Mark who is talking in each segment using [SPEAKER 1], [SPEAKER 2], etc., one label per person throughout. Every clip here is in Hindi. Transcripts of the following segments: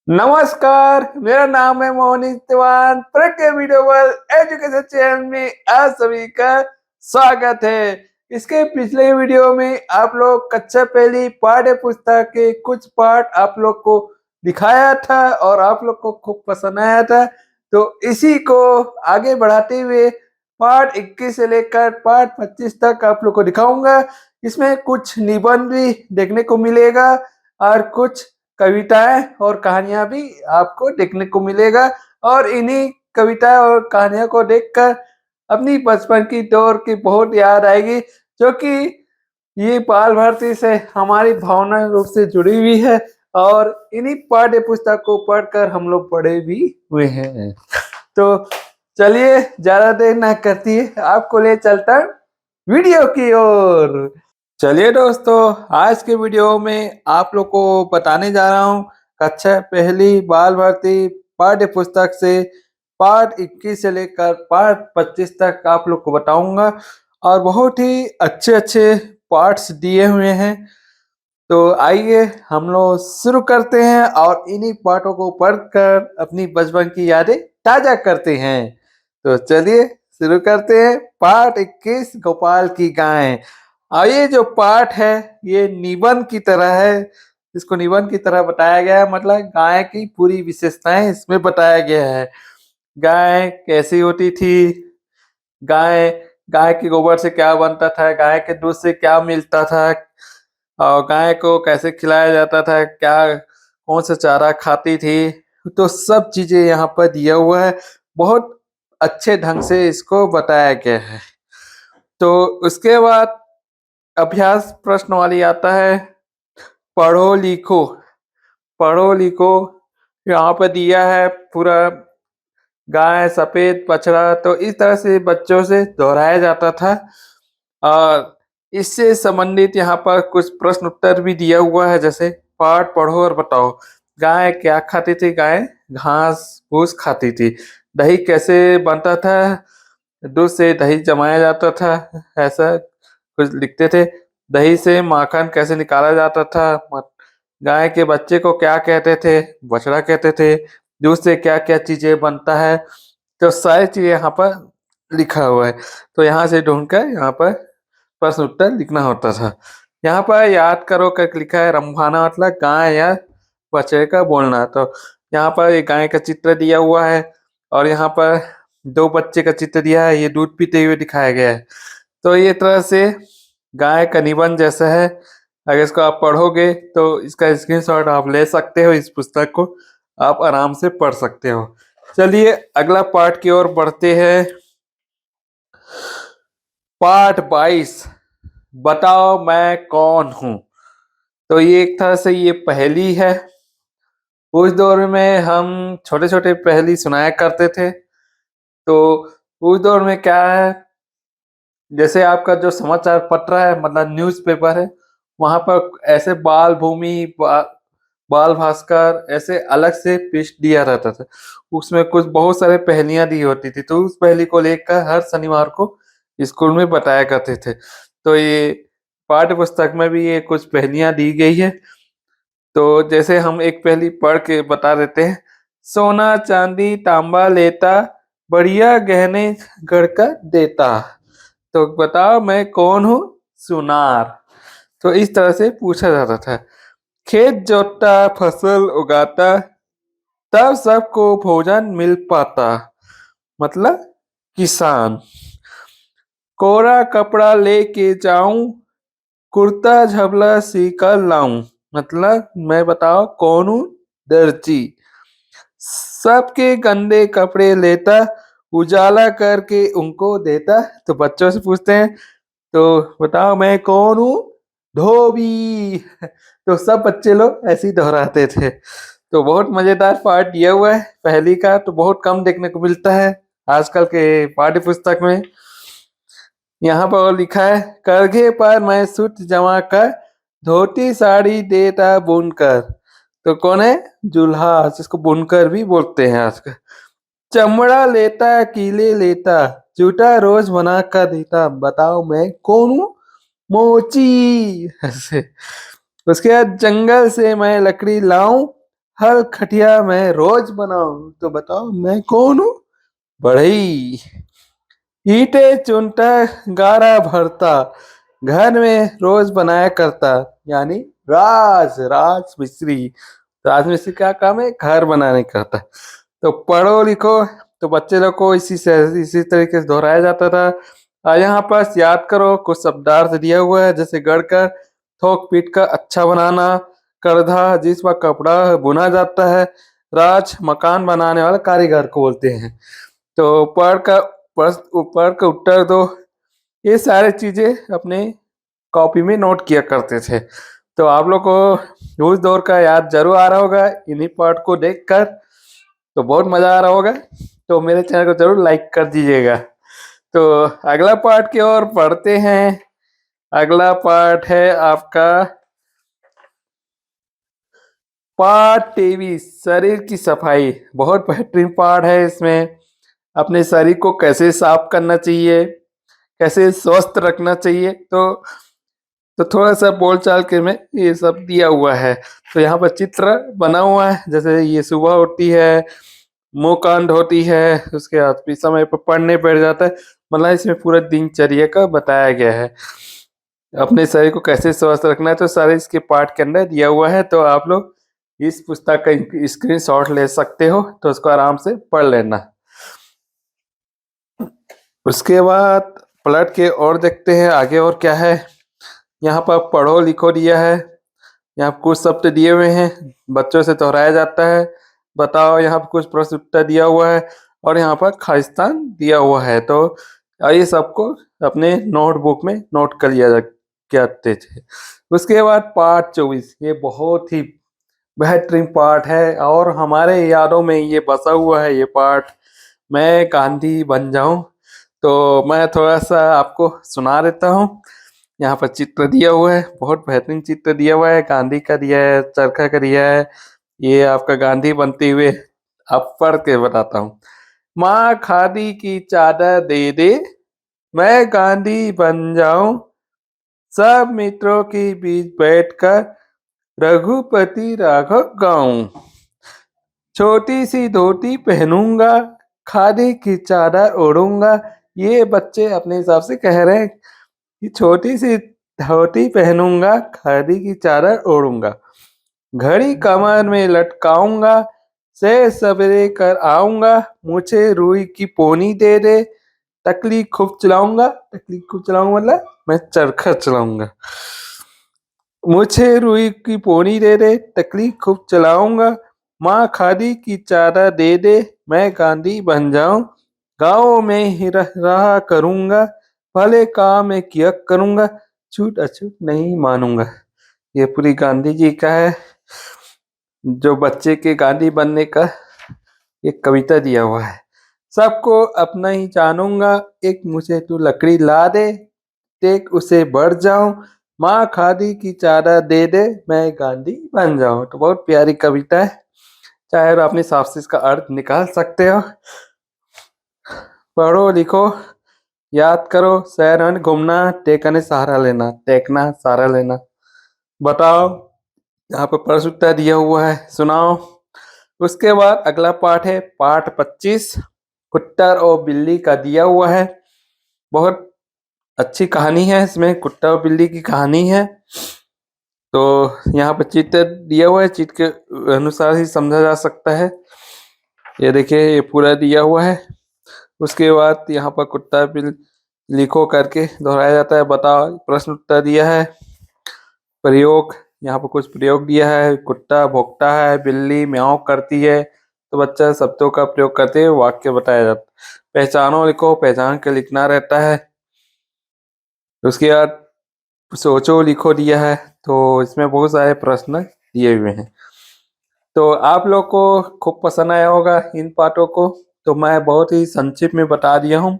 [SPEAKER 1] नमस्कार, मेरा नाम है मोहनीश तिवारी। प्रज्ञा वीडियो वर्ल्ड एजुकेशन चैनल में आप सभी का स्वागत है। इसके पिछले वीडियो में आप लोग कक्षा पहली पाठ्य पुस्तक के कुछ पाठ आप लोग को दिखाया था और आप लोग को खूब पसंद आया था। तो इसी को आगे बढ़ाते हुए पाठ 21 से लेकर पाठ 25 तक आप लोग को दिखाऊंगा। इसमें कुछ निबंध भी देखने को मिलेगा और कुछ कविताएं और कहानियां भी आपको देखने को मिलेगा और इन्हीं कविता और कहानियों को देखकर अपनी बचपन की दौर की बहुत याद आएगी, जो कि ये बाल भारती से हमारी भावना रूप से जुड़ी हुई है और इन्हीं पाठ्य पुस्तक को पढ़कर हम लोग बड़े भी हुए हैं। तो चलिए ज्यादा देर ना करती है, आपको ले चलता वीडियो की ओर। चलिए दोस्तों, आज के वीडियो में आप लोग को बताने जा रहा हूँ कक्षा पहली बाल भारती पाठ्य पुस्तक से पाठ 21 से लेकर पाठ 25 तक आप लोग को बताऊंगा और बहुत ही अच्छे अच्छे पार्ट्स दिए हुए हैं। तो आइए हम लोग शुरू करते हैं और इन्हीं पाठों को पढ़कर अपनी बचपन की यादें ताजा करते हैं। तो चलिए शुरू करते हैं। पाठ 21 गोपाल की गाय। और ये जो पाठ है ये निबंध की तरह है। इसको निबंध की तरह बताया गया है, मतलब गाय की पूरी विशेषताएं इसमें बताया गया है। गाय कैसी होती थी, गाय गाय के गोबर से क्या बनता था, गाय के दूध से क्या मिलता था और गाय को कैसे खिलाया जाता था, क्या कौन सा चारा खाती थी, तो सब चीजें यहाँ पर दिया हुआ है। बहुत अच्छे ढंग से इसको बताया गया है। तो उसके बाद अभ्यास प्रश्न वाली आता है, पढ़ो लिखो। पढ़ो लिखो यहाँ पे दिया है पूरा, गाय सफेद बछड़ा, तो इस तरह से बच्चों से दोहराया जाता था। और इससे संबंधित यहाँ पर कुछ प्रश्न उत्तर भी दिया हुआ है, जैसे पाठ पढ़ो और बताओ। गाय क्या खाती थी? गाय घास फूस खाती थी। दही कैसे बनता था? दूध से दही जमाया जाता था, ऐसा कुछ लिखते थे। दही से माखन कैसे निकाला जाता था? गाय के बच्चे को क्या कहते थे? बछड़ा कहते थे। दूध से क्या क्या चीजें बनता है? तो सारी चीजें यहाँ पर लिखा हुआ है। तो यहाँ से ढूंढकर यहाँ पर प्रश्न उत्तर लिखना होता था। यहाँ पर याद करो करके लिखा है। रंभाना मतलब गाय या बछड़े का बोलना। तो यहाँ पर एक गाय का चित्र दिया हुआ है और यहाँ पर दो बच्चे का चित्र दिया है, ये दूध पीते हुए दिखाया गया है। तो ये तरह से गाय का निबंध जैसा है। अगर इसको आप पढ़ोगे तो इसका स्क्रीनशॉट आप ले सकते हो, इस पुस्तक को आप आराम से पढ़ सकते हो। चलिए अगला पाठ की ओर बढ़ते हैं। पाठ 22, बताओ मैं कौन हूँ। तो ये एक तरह से ये पहेली है। उस दौर में हम छोटे छोटे पहेली सुनाया करते थे। तो उस दौर में क्या है, जैसे आपका जो समाचार पत्र है मतलब न्यूज़पेपर है, वहां पर ऐसे बाल भूमि बाल भास्कर ऐसे अलग से पृष्ठ दिया रहता था। उसमें कुछ बहुत सारे पहेलियां दी होती थी, तो उस पहेली को लेकर हर शनिवार को स्कूल में बताया करते थे। तो ये पाठ्य पुस्तक में भी ये कुछ पहेलियां दी गई है। तो जैसे हम एक पहेली पढ़ के बता देते हैं। सोना चांदी तांबा लेता, बढ़िया गहने गढ़कर देता, तो बताओ मैं कौन हूँ? सुनार। तो इस तरह से पूछा जाता था। खेत जोतता फसल उगाता, तब सबको भोजन मिल पाता, मतलब किसान। कोरा कपड़ा लेके जाऊं, कुर्ता झबला सीकर लाऊं, मतलब मैं बताओ कौन हूँ? दर्जी। सबके गंदे कपड़े लेता, उजाला करके उनको देता, तो बच्चों से पूछते हैं तो बताओ मैं कौन हूँ? धोबी। तो सब बच्चे लोग ऐसे ही दोहराते थे। तो बहुत मजेदार पार्ट दिया हुआ है पहेली का, तो बहुत कम देखने को मिलता है आजकल के पाठ्य पुस्तक में। यहाँ पर और लिखा है, करघे पर मैं सूत जमा कर, धोती साड़ी देता बुनकर। तो कौन है? जुल्हा, जिसको बुनकर भी बोलते हैं आजकल। चमड़ा लेता कीले लेता, जूता रोज बना कर देता, बताओ मैं कौन हूँ? मोची। ऐसे उसके बाद जंगल से मैं लकड़ी लाऊं, हल खटिया मैं रोज बनाऊं, तो बताओ मैं कौन हूँ? बढ़ई। ईंटे चुनता, गारा भरता, घर में रोज बनाया करता, यानी राज मिस्त्री। राज मिस्त्री का काम है घर बनाने का था। तो पढ़ो लिखो, तो बच्चे लोग को इसी तरीके से दोहराया जाता था। यहाँ पास याद करो, कुछ शब्दार्थ दिया हुआ है, जैसे गढ़कर, थोक पीट कर अच्छा बनाना, करधा जिस पर कपड़ा बुना जाता है, राज मकान बनाने वाला कारीगर को बोलते हैं। तो पढ़ का उत्तर दो, ये सारी चीजें अपने कॉपी में नोट किया करते थे। तो आप लोग को उस दौर का याद जरूर आ रहा होगा इन्हीं पार्ट को देखकर, तो बहुत मजा आ रहा होगा। तो मेरे चैनल को जरूर लाइक कर दीजिएगा। तो अगला पार्ट की ओर पढ़ते हैं। अगला पार्ट है आपका पार्ट 23, शरीर की सफाई। बहुत बेहतरीन पार्ट है। इसमें अपने शरीर को कैसे साफ करना चाहिए, कैसे स्वस्थ रखना चाहिए, तो थोड़ा सा बोलचाल के में ये सब दिया हुआ है। तो यहाँ पर चित्र बना हुआ है, जैसे ये सुबह होती है, मुंह कान धोती है, उसके बाद भी समय पर पढ़ने बैठ जाता है। मतलब इसमें पूरा दिनचर्या का बताया गया है। अपने शरीर को कैसे स्वस्थ रखना है, तो सारे इसके पार्ट के अंदर दिया हुआ है। तो आप लोग इस पुस्तक का स्क्रीनशॉट ले सकते हो, तो उसको आराम से पढ़ लेना। उसके बाद पलट के और देखते हैं आगे और क्या है। यहाँ पर पढ़ो लिखो दिया है। यहाँ पर कुछ शब्द दिए हुए हैं, बच्चों से दोहराया जाता है। बताओ, यहाँ पर कुछ प्रश्न उत्तर दिया हुआ है, और यहाँ पर खालिस्तान दिया हुआ है। तो ये सबको अपने नोटबुक में नोट कर लिया करते थे। उसके बाद पार्ट 24, ये बहुत ही बेहतरीन पार्ट है, और हमारे यादों में ये बसा हुआ है ये पार्ट। मैं गांधी बन जाऊं, तो मैं थोड़ा सा आपको सुना देता हूँ। यहाँ पर चित्र दिया हुआ है, बहुत बेहतरीन चित्र दिया हुआ है, गांधी का दिया है, चरखा का दिया है। ये आपका गांधी बनते हुए आप पढ़ के बताता हूँ। माँ खादी की चादर दे दे, मैं गांधी बन जाऊं, सब मित्रों के बीच बैठकर रघुपति राघव गाऊं, छोटी सी धोती पहनूंगा, खादी की चादर ओढ़ूंगा। ये बच्चे अपने हिसाब से कह रहे हैं कि छोटी सी धोती पहनूंगा, खादी की चादर ओढ़ूंगा, घड़ी कमर में लटकाऊंगा, से सवेरे कर आऊंगा, मुझे रुई की पोनी दे दे, टकली खूब चलाऊंगा। टकली खूब चलाऊंगा मतलब मैं चरखा चलाऊंगा। मुझे रुई की पोनी दे दे, टकली खूब चलाऊंगा, माँ खादी की चादर दे दे, मैं गांधी बन जाऊं, गाँव में ही रहा करूंगा, भले काम में किया करूंगा, छूट अछूट नहीं मानूंगा। ये पूरी गांधी जी का है, जो बच्चे के गांधी बनने का एक कविता दिया हुआ है। सबको अपना ही जानूंगा, एक मुझे तू लकड़ी ला दे, देख उसे बढ़ जाऊं, माँ खादी की चादर दे दे, मैं गांधी बन जाऊं। तो बहुत प्यारी कविता है, चाहे तो अपने हिसाब से इसका अर्थ निकाल सकते हो। पढ़ो लिखो, याद करो, शहर घूमना, टेकने सहारा लेना, टेकना सहारा लेना। बताओ, यहाँ पर प्रश्न उत्तर दिया हुआ है, सुनाओ। उसके बाद अगला पाठ है पाठ 25, कुत्ता और बिल्ली का दिया हुआ है। बहुत अच्छी कहानी है, इसमें कुत्ता और बिल्ली की कहानी है। तो यहाँ पर चित्र दिया हुआ है, चित्र के अनुसार ही समझा जा सकता है। ये देखिए, ये पूरा दिया हुआ है। उसके बाद यहाँ पर कुत्ता बिल्ली लिखो करके दोहराया जाता है। बताओ, प्रश्न उत्तर दिया है। प्रयोग, यहाँ पर कुछ प्रयोग दिया है। कुत्ता भौंकता है, बिल्ली म्याऊं करती है, तो बच्चा शब्दों का प्रयोग करते हुए वाक्य बताया जाता है। पहचानो लिखो, पहचान के लिखना रहता है। उसके बाद सोचो लिखो दिया है। तो इसमें बहुत सारे प्रश्न दिए हुए हैं। तो आप लोग को खूब पसंद आया होगा इन पाठों को। तो मैं बहुत ही संक्षिप्त में बता दिया हूँ,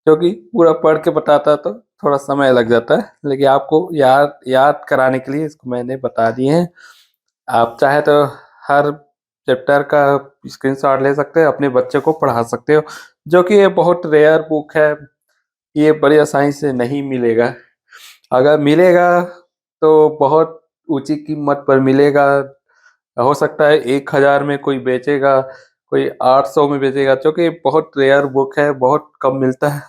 [SPEAKER 1] क्योंकि पूरा पढ़ के बताता तो थोड़ा समय लग जाता है, लेकिन आपको याद याद कराने के लिए इसको मैंने बता दिए हैं। आप चाहे तो हर चैप्टर का स्क्रीनशॉट ले सकते हो, अपने बच्चे को पढ़ा सकते हो, जो कि ये बहुत रेयर बुक है। ये बड़ी आसानी से नहीं मिलेगा। अगर मिलेगा तो बहुत ऊंची कीमत पर मिलेगा। हो सकता है 1000 में कोई बेचेगा, कोई 800 में बेचेगा, क्योंकि बहुत रेयर बुक है, बहुत कम मिलता है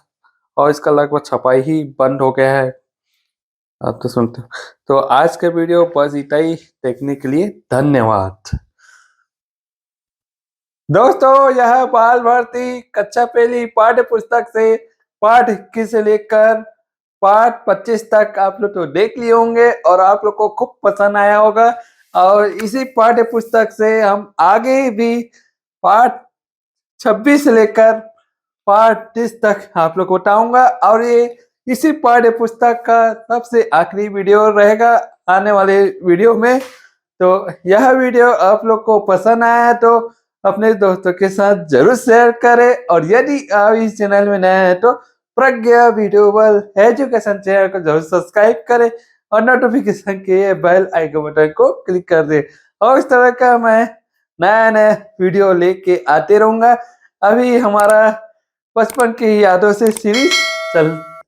[SPEAKER 1] और इसका लगभग छपाई ही बंद हो गया है। आप तो सुनते हो। तो आज के वीडियो बस इतना ही, देखने के लिए धन्यवाद। दोस्तों, यह बाल भारती कक्षा पहली पाठ्य पुस्तक से पाठ 21 से लेकर पाठ 25 तक आप लोग तो देख लिए होंगे और आप लोग को खूब पसंद आया होगा। और इसी पाठ्य पुस्तक से हम आगे भी पाठ 26 से लेकर पाठ 30 तक आप लोग को बताऊंगा और ये इसी पाठ्य पुस्तक का सबसे आखिरी वीडियो रहेगा आने वाले वीडियो में। तो यह वीडियो आप लोग को पसंद आया है तो अपने दोस्तों के साथ जरूर शेयर करें और यदि आप इस चैनल में नए हैं तो प्रज्ञा वीडियोबल एजुकेशन चैनल को जरूर सब्सक्राइब करें और नोटिफिकेशन के बेल आइकन बटन को क्लिक कर दें और इस तरह का मैं नया नया वीडियो लेके आते रहूंगा। अभी हमारा बचपन की यादों से सीरीज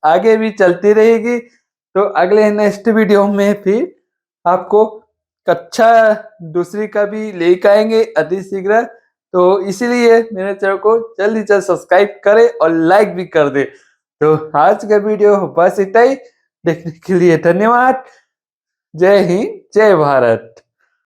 [SPEAKER 1] आगे भी चलती रहेगी। तो अगले नेक्स्ट वीडियो में फिर आपको कक्षा दूसरी का भी लेकर आएंगे अति शीघ्र। तो इसीलिए मेरे चैनल को जल्दी से सब्सक्राइब करें और लाइक भी कर दे। तो आज का वीडियो बस इतना ही, देखने के लिए धन्यवाद। जय हिंद, जय भारत।